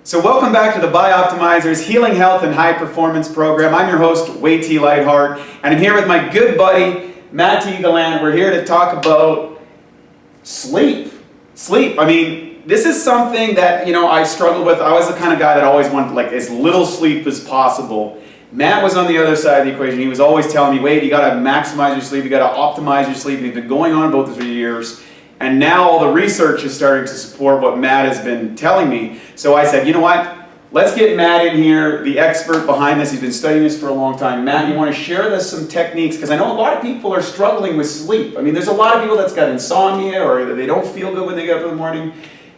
So welcome back to the BiOptimizers Healing Health and High Performance Program. I'm your host, Wade Lightheart, and I'm here with my good buddy, Matt Gallant. We're here to talk about sleep. I mean, this is something that, I struggled with. I was the kind of guy that always wanted like as little sleep as possible. Matt was on the other side of the equation. He was always telling me, Wade, you got to maximize your sleep. You got to optimize your sleep. We've been going on about this for years. And now all the research is starting to support what Matt has been telling me. So I said, you know what? Let's get Matt in here, the expert behind this. He's been studying this for a long time. Matt, you want to share with us some techniques? Because I know a lot of people are struggling with sleep. I mean, there's a lot of people that's got insomnia or they don't feel good when they get up in the morning.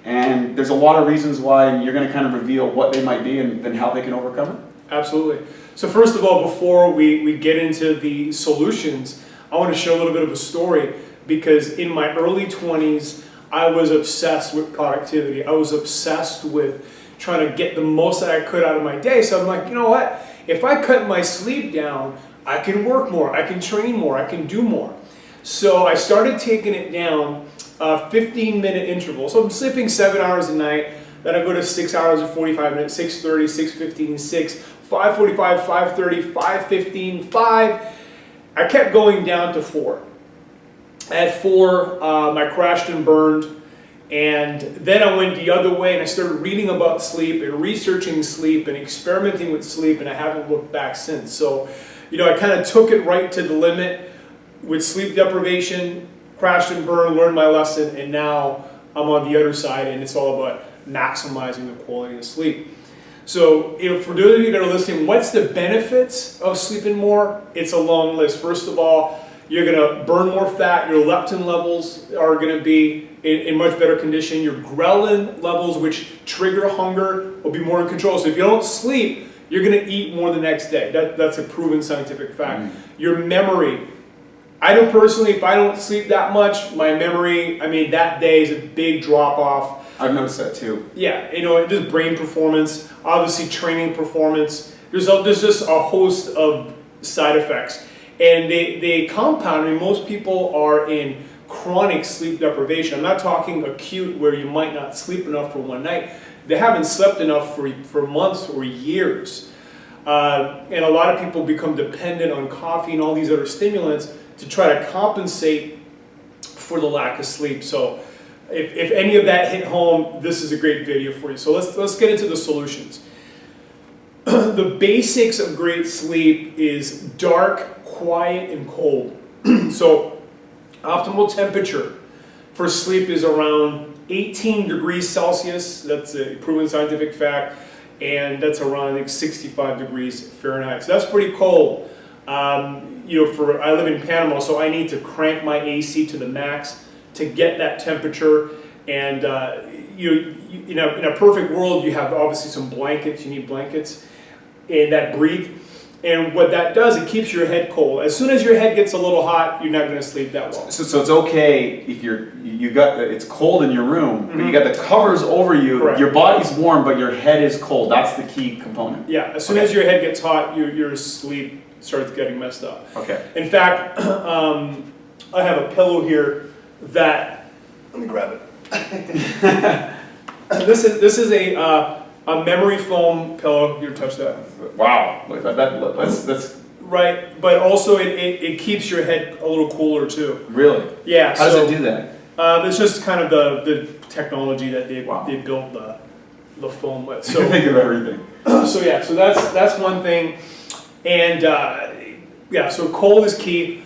And there's a lot of reasons why, and you're going to kind of reveal what they might be and then how they can overcome it. Absolutely. So first of all, before we get into the solutions, I want to share a little bit of a story. Because in my early 20s, I was obsessed with productivity. I was obsessed with trying to get the most that I could out of my day. So I'm like, you know what? If I cut my sleep down, I can work more, I can train more, I can do more. So I started taking it down 15-minute intervals. So I'm sleeping 7 hours a night. Then I go to 6 hours and 45 minutes, 6:30, 6:15, 6, 5:45, 5:30, 5:15, 5. I kept going down to 4. At 4, I crashed and burned, and then I went the other way and I started reading about sleep and researching sleep and experimenting with sleep, and I haven't looked back since. So, I kind of took it right to the limit with sleep deprivation, crashed and burned, learned my lesson, and now I'm on the other side, and it's all about maximizing the quality of sleep. So, for those of you that are listening, what's the benefits of sleeping more? It's a long list. First of all, you're going to burn more fat. Your leptin levels are going to be in much better condition. Your ghrelin levels, which trigger hunger, will be more in control. So if you don't sleep, you're going to eat more the next day. That's a proven scientific fact. Your memory. I know personally, if I don't sleep that much, my memory, that day is a big drop off. I've noticed that too. Yeah, just brain performance, obviously training performance. There's just a host of side effects. And they compound. Most people are in chronic sleep deprivation. I'm not talking acute where you might not sleep enough for one night. They haven't slept enough for months or years. And a lot of people become dependent on coffee and all these other stimulants to try to compensate for the lack of sleep. So if any of that hit home, this is a great video for you. So let's get into the solutions. The basics of great sleep is dark, quiet, and cold. So optimal temperature for sleep is around 18 degrees Celsius. That's a proven scientific fact. And that's around, I think, 65 degrees Fahrenheit. So that's pretty cold. I live in Panama, so I need to crank my AC to the max to get that temperature. And in a perfect world, you have obviously some blankets. You need blankets and that breathe. And what that does, it keeps your head cold. As soon as your head gets a little hot, you're not going to sleep that well. So it's okay if it's cold in your room, but you got the covers over you. Correct. Your body's warm, but your head is cold. That's the key component. Yeah. As soon as your head gets hot, your sleep starts getting messed up. Okay. In fact, I have a pillow here that. Let me grab it. This is a memory foam pillow. You touch that? Wow, that's right. But also it keeps your head a little cooler too. Really? Yeah. How does it do that? It's just kind of the technology that they built the foam with. So think of everything. So that's one thing, and so cold is key.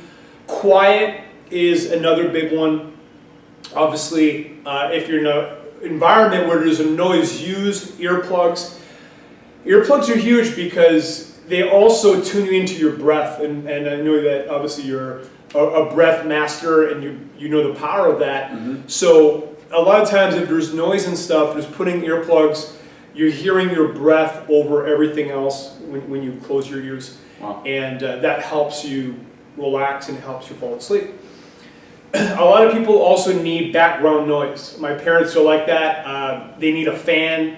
Quiet is another big one. Obviously, if you're in an environment where there's a noise, use earplugs. Earplugs are huge because they also tune you into your breath, and I know that obviously you're a breath master and you know the power of that. So a lot of times if there's noise and stuff, just putting earplugs, you're hearing your breath over everything else when you close your ears. Wow. And that helps you relax and helps you fall asleep. A lot of people also need background noise. My parents are like that. They need a fan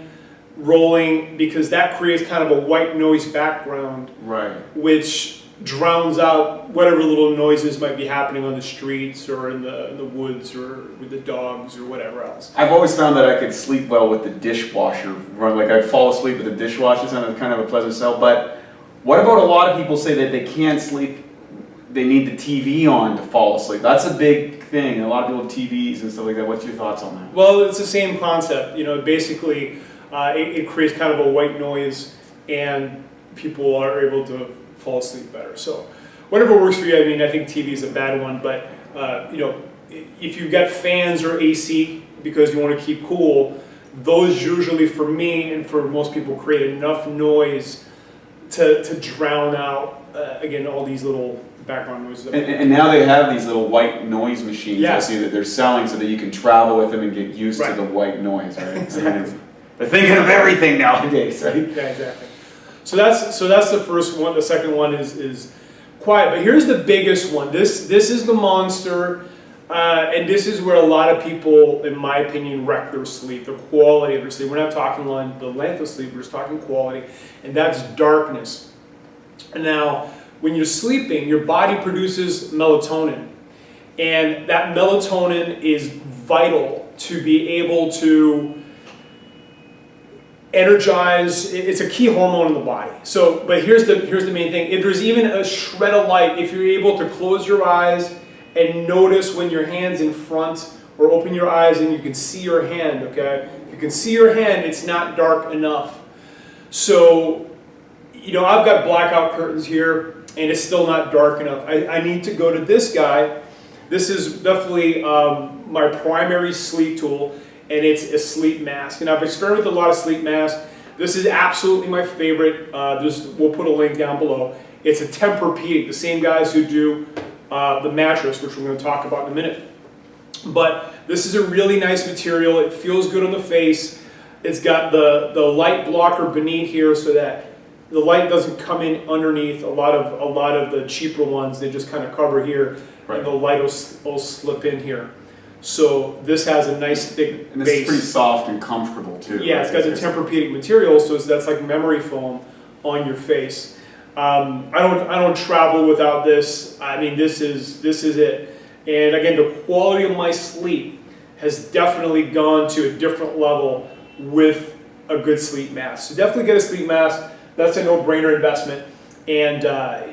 rolling because that creates kind of a white noise background, right? Which drowns out whatever little noises might be happening on the streets or in the woods or with the dogs or whatever else. I've always found that I could sleep well with the dishwasher run. Like I'd fall asleep with the dishwasher, sounded kind of a pleasant sound. But what about a lot of people say that they can't sleep, they need the TV on to fall asleep? That's a big thing. A lot of people have TVs and stuff like that. What's your thoughts on that? Well, it's the same concept. You know, basically it creates kind of a white noise and people are able to fall asleep better. So whatever works for you. I mean, I think TV is a bad one, but you know, if you've got fans or AC because you want to keep cool, those usually for me and for most people create enough noise to drown out, again, all these little background noises. And now they have these little white noise machines. Yeah. I see that they're selling so that you can travel with them and get used to the white noise, right? Exactly. They're thinking of everything nowadays, right? Yeah, exactly. So that's the first one. The second one is quiet. But here's the biggest one. This is the monster, and this is where a lot of people, in my opinion, wreck their sleep, the quality of their sleep. We're not talking the length of sleep. We're just talking quality, and that's darkness. Now, when you're sleeping, your body produces melatonin, and that melatonin is vital to be able to energize. It's a key hormone in the body. So, but here's the main thing. If there's even a shred of light, if you're able to close your eyes and notice when your hand's in front, or open your eyes and you can see your hand, okay? If you can see your hand, it's not dark enough. So, you know, I've got blackout curtains here and it's still not dark enough. I need to go to this guy. This is definitely my primary sleep tool, and it's a sleep mask. And I've experimented with a lot of sleep masks. This is absolutely my favorite. We'll put a link down below. It's a Tempur-Pedic, the same guys who do the mattress, which we're going to talk about in a minute. But this is a really nice material. It feels good on the face. It's got the light blocker beneath here so that the light doesn't come in underneath. A lot of the cheaper ones, they just kind of cover here, right, and the light will slip in here. So this has a nice thick and this base. is pretty soft and comfortable too. Yeah, it's got the Tempur-Pedic material, so that's like memory foam on your face. I don't travel without this. I mean, this is it. And again, the quality of my sleep has definitely gone to a different level with a good sleep mask. So definitely get a sleep mask. That's a no-brainer investment. And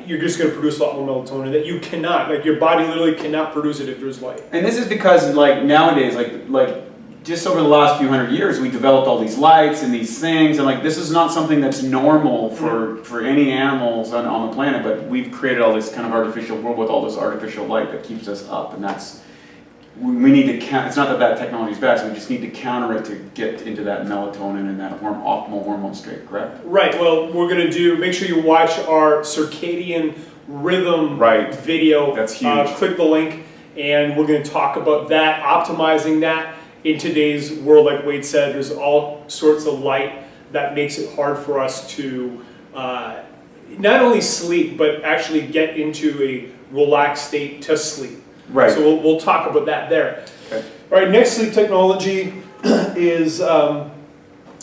you're just going to produce a lot more melatonin that you cannot, like your body literally cannot produce it if there's light. And this is because like nowadays, like just over the last few hundred years, we developed all these lights and these things, and like this is not something that's normal for any animals on the planet, but we've created all this kind of artificial world with all this artificial light that keeps us up, and that's, we need to count. It's not that technology is bad, so we just need to counter it to get into that melatonin and that optimal hormone state, correct? Right. Well, we're going to make sure you watch our circadian rhythm video. That's huge. Click the link, and we're going to talk about that, optimizing that. In today's world, like Wade said, there's all sorts of light that makes it hard for us to not only sleep, but actually get into a relaxed state to sleep. Right. So we'll talk about that there. Okay. All right, next sleep technology is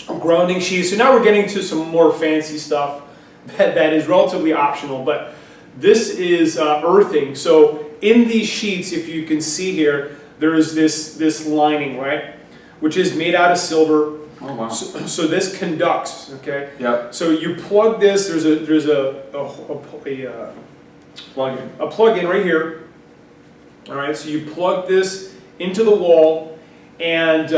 grounding sheets. So now we're getting to some more fancy stuff that is relatively optional, but this is earthing. So in these sheets, if you can see here, there is this lining, right, which is made out of silver. Oh wow! So this conducts, okay. Yep. So you plug this. There's a plug-in right here. All right. So you plug this into the wall, and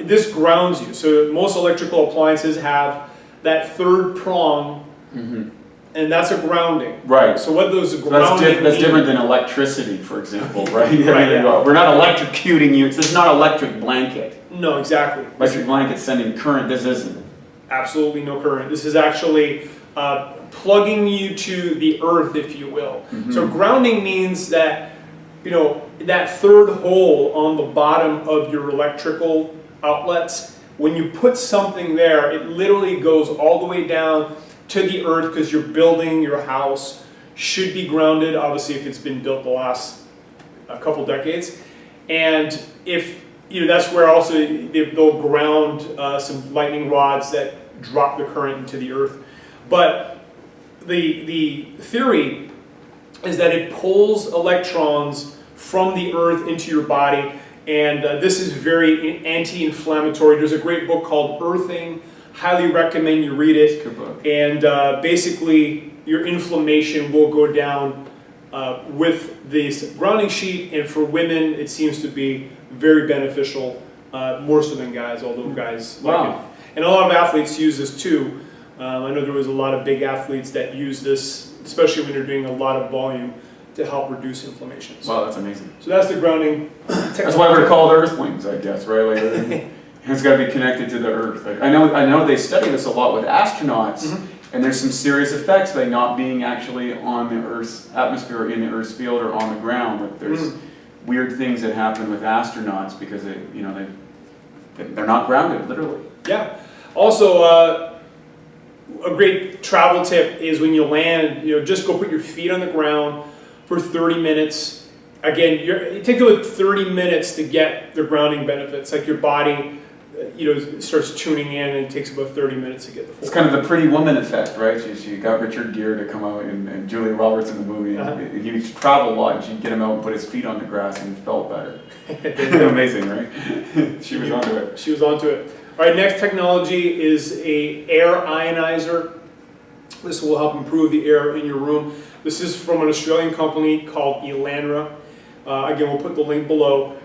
this grounds you. So most electrical appliances have that third prong. Mm-hmm. And that's a grounding. Right. So what those grounding that's different than electricity, for example, right? Right, yeah. We're not electrocuting you. This is not electric blanket. No, exactly. Electric blanket sending current. This isn't. Absolutely no current. This is actually plugging you to the earth, if you will. Mm-hmm. So grounding means that, you know, that third hole on the bottom of your electrical outlets, when you put something there, it literally goes all the way down to the earth, because your building, your house should be grounded, obviously if it's been built the last couple decades. And if, you know, that's where also they'll ground some lightning rods that drop the current into the earth. But the theory is that it pulls electrons from the earth into your body, and this is very anti-inflammatory. There's a great book called Earthing. Highly recommend you read it. Good book. And basically, your inflammation will go down with this grounding sheet, and for women, it seems to be very beneficial, more so than guys, although guys like it. And a lot of athletes use this too. I know there was a lot of big athletes that use this, especially when you're doing a lot of volume, to help reduce inflammation. Wow, that's amazing. So that's the grounding technology. That's why we're called earthlings, I guess, right? Like, it's got to be connected to the earth. Like, I know they study this a lot with astronauts, and there's some serious effects by not being actually on the Earth's atmosphere, or in the Earth's field, or on the ground. Like, there's weird things that happen with astronauts because they're not grounded, literally. Yeah. Also, a great travel tip is when you land, just go put your feet on the ground for 30 minutes. Again, it takes about 30 minutes to get the grounding benefits. Like your body, starts tuning in, and it takes about 30 minutes to get the full. It's kind of the Pretty Woman effect, right? She got Richard Gere to come out, and Julia Roberts in the movie. And he used to travel a lot, and she'd get him out and put his feet on the grass, and he felt better. Amazing, right? She was onto it. She was onto it. All right, next technology is a air ionizer. This will help improve the air in your room. This is from an Australian company called Elanra. Again, we'll put the link below.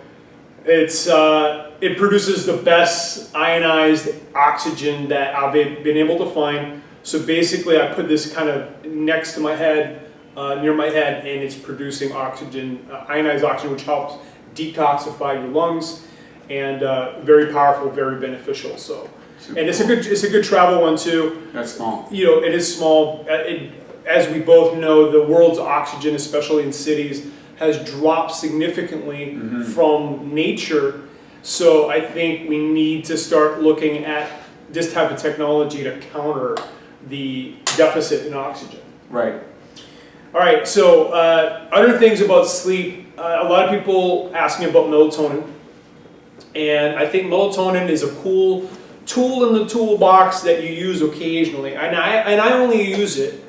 It produces the best ionized oxygen that I've been able to find. So basically, I put this kind of next to my head, near my head, and it's producing oxygen, ionized oxygen, which helps detoxify your lungs, and very powerful, very beneficial. So, and it's a good travel one too. That's small. It is small. As we both know, the world's oxygen, especially in cities, has dropped significantly from nature. So I think we need to start looking at this type of technology to counter the deficit in oxygen. Right. All right, so other things about sleep. A lot of people ask me about melatonin. And I think melatonin is a cool tool in the toolbox that you use occasionally. And I only use it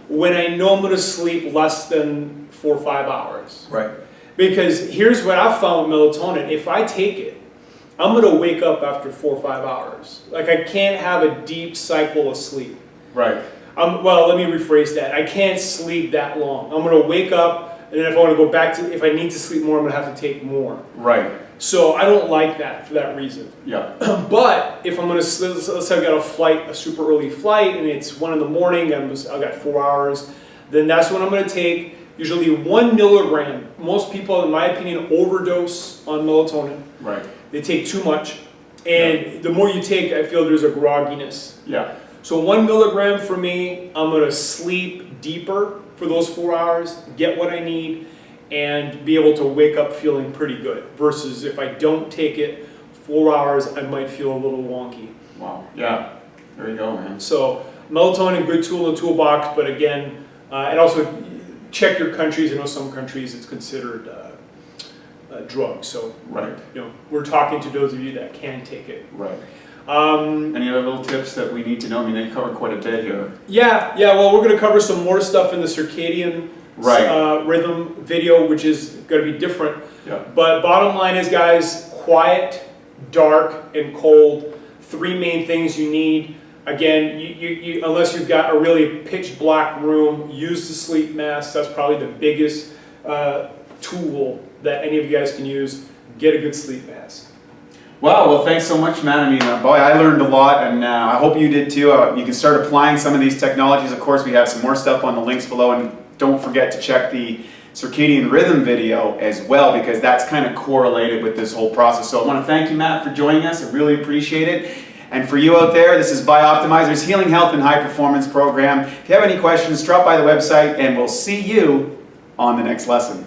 when I know I'm going to sleep less than 4 or 5 hours. Right. Because here's what I've found with melatonin. If I take it, I'm going to wake up after 4 or 5 hours. Like, I can't have a deep cycle of sleep. Right. Well, let me rephrase that. I can't sleep that long. I'm going to wake up, and then if I want to go back to, if I need to sleep more, I'm going to have to take more. Right. So I don't like that for that reason. Yeah. But if I'm going to, let's say I've got a super early flight, and it's 1 in the morning, I've got 4 hours, then that's when I'm going to take usually 1 milligram. Most people, in my opinion, overdose on melatonin. Right. They take too much. And the more you take, I feel there's a grogginess. Yeah. So 1 milligram for me, I'm going to sleep deeper for those 4 hours, get what I need, and be able to wake up feeling pretty good. Versus if I don't take it, 4 hours, I might feel a little wonky. Wow. Yeah. There you go, man. So melatonin, good tool in the toolbox, but again, and also check your countries. I know some countries it's considered a drug. So right. We're talking to those of you that can take it. Right. Any other little tips that we need to know? I mean, they covered quite a bit here. Yeah. Well, we're going to cover some more stuff in the circadian rhythm video, which is going to be different. Yeah. But bottom line is, guys, quiet, dark, and cold. 3 main things you need. Again, you unless you've got a really pitch black room, use the sleep mask. That's probably the biggest tool that any of you guys can use. Get a good sleep mask. Wow, well, thanks so much, man. I mean, boy, I learned a lot, and I hope you did too. You can start applying some of these technologies. Of course, we have some more stuff on the links below, and don't forget to check the circadian rhythm video as well, because that's kind of correlated with this whole process. So I want to thank you, Matt, for joining us. I really appreciate it. And for you out there, this is BiOptimizers Healing Health and High Performance Program. If you have any questions, drop by the website, and we'll see you on the next lesson.